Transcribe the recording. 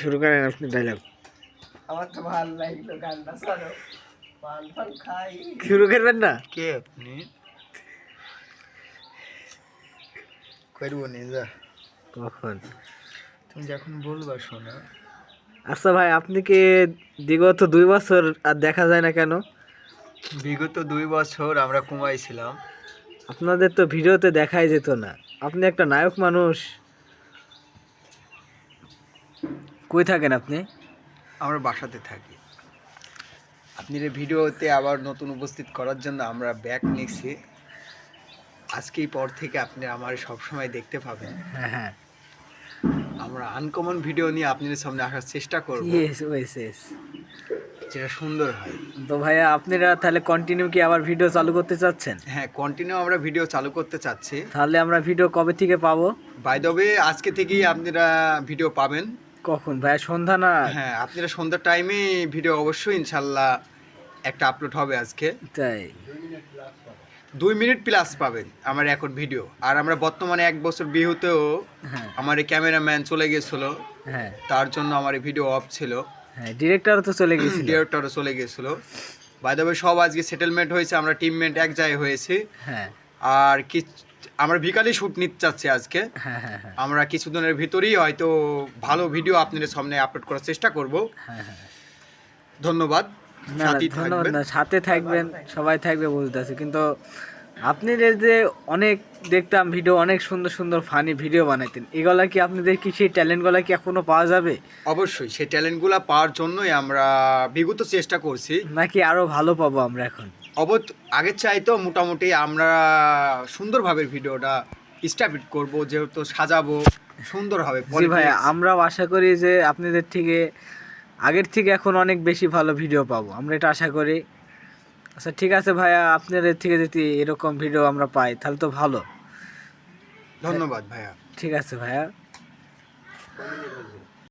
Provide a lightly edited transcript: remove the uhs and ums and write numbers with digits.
শুরু করেন আপনি ডায়লগ। আমার তো ভালো লাগলো গানটা, চলো পান ফান খাই। শুরু করবেন না? কে আপনি? করবো নি যা, কখন? তুমি যখন বলবা শোনা। আচ্ছা ভাই, আপনি কি বিগত 2 বছর আর দেখা যায় না কেন? বিগত 2 বছর আমরা কমাইছিলাম। আপনাদের তো ভিডিওতে দেখাই যেত না। আপনি একটা নায়ক মানুষ। কই থাকেন আপনি? আমরা বাসাতে থাকি। আপনার এই ভিডিওতে আবার নতুন উপস্থিত করার জন্য আমরা ব্যাক নিচ্ছি। আজকেই পর থেকে আপনি আমার সবসময় দেখতে পাবেন। হ্যাঁ হ্যাঁ, আমরা আনকমন ভিডিও নিয়ে আপনাদের সামনে আসার চেষ্টা করব, ইয়েস ওয়েস ইয়েস। যেটা সুন্দর হয়। তো ভাইয়া, আপনারা তাহলে কন্টিনিউ কি আবার ভিডিও চালু করতে চাচ্ছেন? হ্যাঁ, কন্টিনিউ আমরা ভিডিও চালু করতে চাচ্ছি। তাহলে আমরা ভিডিও কবে থেকে পাবো? বাই দ্য ওয়ে, আজকে থেকেই আপনারা ভিডিও পাবেন। কখন ভাইয়া, সন্ধ্যা না? হ্যাঁ, আপনারা সন্ধ্যার টাইমে ভিডিও অবশ্যই ইনশাল্লাহ একটা আপলোড হবে আজকে। তাই? 2 মিনিট প্লাস পাবেন আমার রেকর্ড ভিডিও। আর আমরা বর্তমানে 1 বছর বিহুতেও হ্যাঁ আমার এই ক্যামেরাম্যান চলে গেছিল, হ্যাঁ তার জন্য আমার এই ভিডিও অফ ছিল। হ্যাঁ, ডিরেক্টরও তো চলে গেছিল। ডিরেক্টরও চলে গেছিল। বাই দ্য ওয়ে, সব আজকে সেটেলমেন্ট হয়েছে, আমরা টিমমেট এক জায়গায় হয়েছি। হ্যাঁ আর কি, আমরা বিকালে শ্যুট নিতে চাচ্ছি আজকে। হ্যাঁ হ্যাঁ হ্যাঁ আমরা কিছুদিনের ভিতরেই হয়তো ভালো ভিডিও আপনাদের সামনে আপলোড করার চেষ্টা করব। হ্যাঁ হ্যাঁ। ধন্যবাদ। না না, সাথেই ধন্যবাদ থাকবেন। না, সাথে থাকবেন, সবাই থাকবে বুঝতেছি, কিন্তু আপনি যে অনেক দেখতাম ভিডিও, অনেক সুন্দর সুন্দর ফানি ভিডিও বানাইতেন, এগুলা কি আপনাদের কি সেই ট্যালেন্টগুলা কি এখনো পাওয়া যাবে? অবশ্যই সেই ট্যালেন্টগুলো পাওয়ার জন্যই আমরা বিগত চেষ্টা করছি। নাকি আরো ভালো পাবো আমরা এখন? আগের চাইতো মোটামুটি আমরা সুন্দরভাবে ভিডিওটা স্টাবলিশ করব, যেহেতু সাজাবো সুন্দর হবে। জি ভাইয়া, আমরাও আশা করি যে আপনাদের থেকে আগের থেকে এখন অনেক বেশি ভালো ভিডিও পাবো, আমরা এটা আশা করি। আচ্ছা ঠিক আছে ভাইয়া, আপনাদের থেকে যদি এরকম ভিডিও আমরা পাই তাহলে তো ভালো। ধন্যবাদ ভাইয়া। ঠিক আছে ভাইয়া।